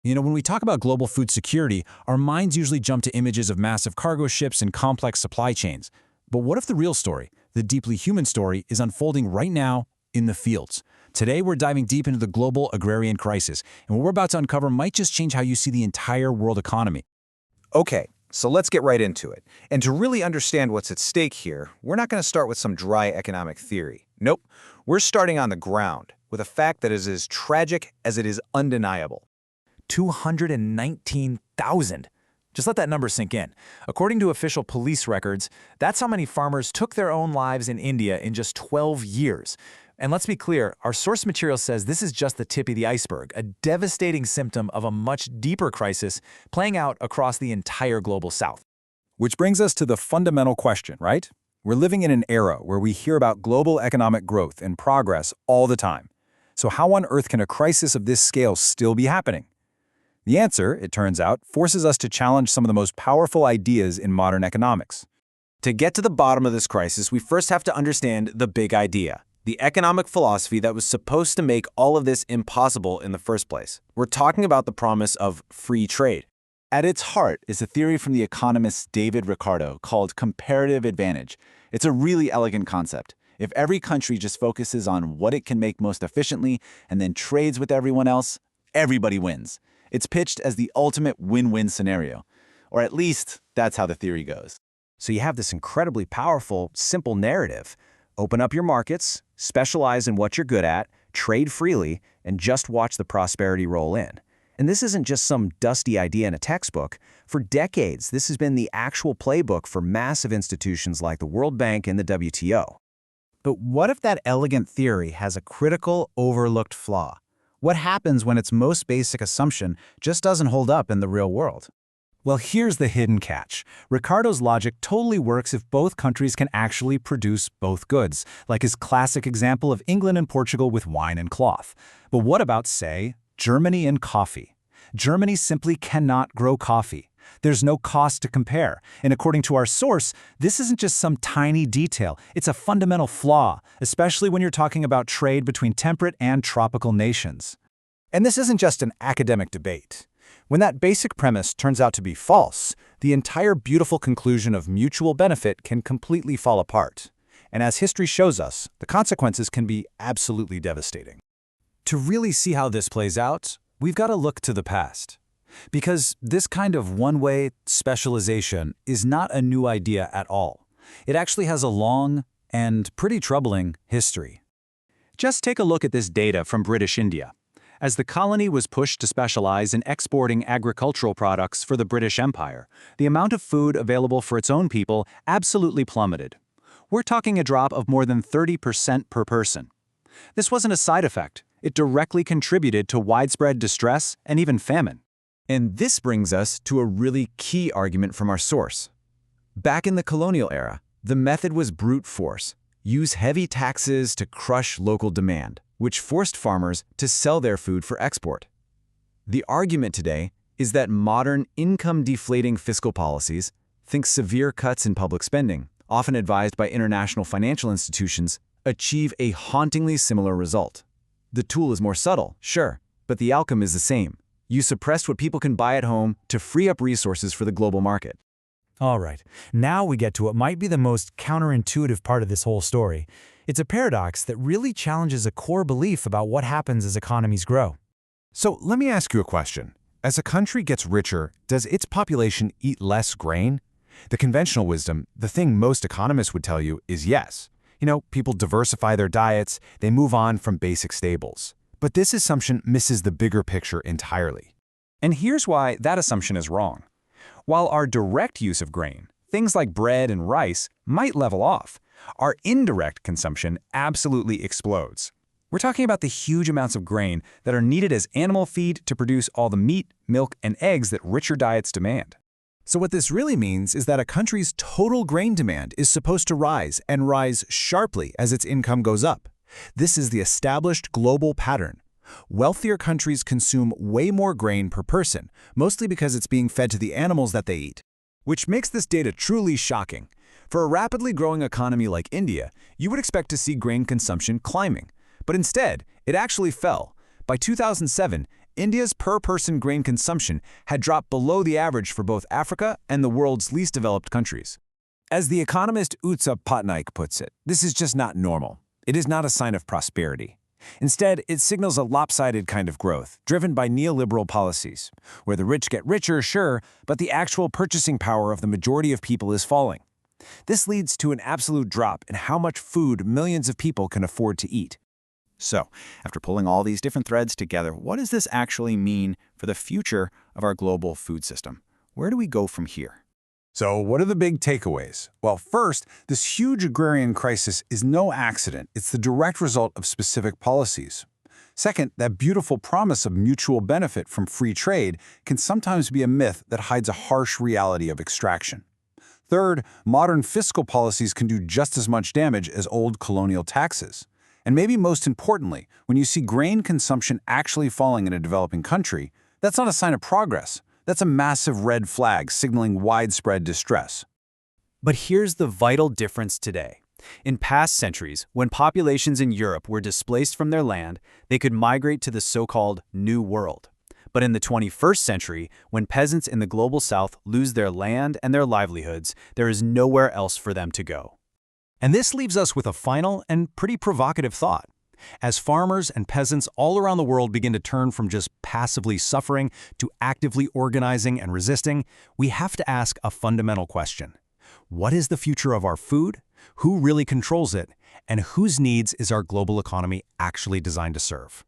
When we talk about global food security, our minds usually jump to images of massive cargo ships and complex supply chains. But what if the real story, the deeply human story, is unfolding right now in the fields? Today, we're diving deep into the global agrarian crisis, and what we're about to uncover might just change how you see the entire world economy. Okay, so let's get right into it. And to really understand what's at stake here, we're not going to start with some dry economic theory. Nope, we're starting on the ground with a fact that is as tragic as it is undeniable. 219,000. Just let that number sink in. According to official police records, that's how many farmers took their own lives in India in just 12 years. And let's be clear, our source material says this is just the tip of the iceberg, a devastating symptom of a much deeper crisis playing out across the entire global south. Which brings us to the fundamental question, right? We're living in an era where we hear about global economic growth and progress all the time. So how on earth can a crisis of this scale still be happening? The answer, it turns out, forces us to challenge some of the most powerful ideas in modern economics. To get to the bottom of this crisis, we first have to understand the big idea, the economic philosophy that was supposed to make all of this impossible in the first place. We're talking about the promise of free trade. At its heart is a theory from the economist David Ricardo called comparative advantage. It's a really elegant concept. If every country just focuses on what it can make most efficiently and then trades with everyone else, everybody wins. It's pitched as the ultimate win-win scenario. Or at least, that's how the theory goes. So you have this incredibly powerful, simple narrative. Open up your markets, specialize in what you're good at, trade freely, and just watch the prosperity roll in. And this isn't just some dusty idea in a textbook. For decades, this has been the actual playbook for massive institutions like the World Bank and the WTO. But what if that elegant theory has a critical, overlooked flaw? What happens when its most basic assumption just doesn't hold up in the real world? Well, here's the hidden catch. Ricardo's logic totally works if both countries can actually produce both goods, like his classic example of England and Portugal with wine and cloth. But what about, say, Germany and coffee? Germany simply cannot grow coffee. There's no cost to compare. And according to our source, this isn't just some tiny detail. It's a fundamental flaw, especially when you're talking about trade between temperate and tropical nations. And this isn't just an academic debate. When that basic premise turns out to be false, the entire beautiful conclusion of mutual benefit can completely fall apart. And as history shows us, the consequences can be absolutely devastating. To really see how this plays out, we've got to look to the past. Because this kind of one-way specialization is not a new idea at all. It actually has a long and pretty troubling history. Just take a look at this data from British India. As the colony was pushed to specialize in exporting agricultural products for the British Empire, the amount of food available for its own people absolutely plummeted. We're talking a drop of more than 30% per person. This wasn't a side effect. It directly contributed to widespread distress and even famine. And this brings us to a really key argument from our source. Back in the colonial era, the method was brute force. Use heavy taxes to crush local demand, which forced farmers to sell their food for export. The argument today is that modern income-deflating fiscal policies, think severe cuts in public spending, often advised by international financial institutions, achieve a hauntingly similar result. The tool is more subtle, sure, but the outcome is the same. You suppress what people can buy at home to free up resources for the global market. All right, now we get to what might be the most counterintuitive part of this whole story. It's a paradox that really challenges a core belief about what happens as economies grow. So let me ask you a question. As a country gets richer, does its population eat less grain? The conventional wisdom, the thing most economists would tell you, is yes. People diversify their diets, they move on from basic staples. But this assumption misses the bigger picture entirely. And here's why that assumption is wrong. While our direct use of grain, things like bread and rice, might level off, our indirect consumption absolutely explodes. We're talking about the huge amounts of grain that are needed as animal feed to produce all the meat, milk, and eggs that richer diets demand. So what this really means is that a country's total grain demand is supposed to rise, and rise sharply as its income goes up. This is the established global pattern. Wealthier countries consume way more grain per person, mostly because it's being fed to the animals that they eat. Which makes this data truly shocking. For a rapidly growing economy like India, you would expect to see grain consumption climbing. But instead, it actually fell. By 2007, India's per-person grain consumption had dropped below the average for both Africa and the world's least developed countries. As the economist Utsa Patnaik puts it, this is just not normal. It is not a sign of prosperity. Instead, it signals a lopsided kind of growth, driven by neoliberal policies, where the rich get richer, sure, but the actual purchasing power of the majority of people is falling. This leads to an absolute drop in how much food millions of people can afford to eat. So, after pulling all these different threads together, what does this actually mean for the future of our global food system? Where do we go from here? So what are the big takeaways? Well, first, this huge agrarian crisis is no accident. It's the direct result of specific policies. Second, that beautiful promise of mutual benefit from free trade can sometimes be a myth that hides a harsh reality of extraction. Third, modern fiscal policies can do just as much damage as old colonial taxes. And maybe most importantly, when you see grain consumption actually falling in a developing country, that's not a sign of progress. That's a massive red flag signaling widespread distress. But here's the vital difference today. In past centuries, when populations in Europe were displaced from their land, they could migrate to the so-called New World. But in the 21st century, when peasants in the global south lose their land and their livelihoods, there is nowhere else for them to go. And this leaves us with a final and pretty provocative thought. As farmers and peasants all around the world begin to turn from just passively suffering to actively organizing and resisting, we have to ask a fundamental question. What is the future of our food? Who really controls it? And whose needs is our global economy actually designed to serve?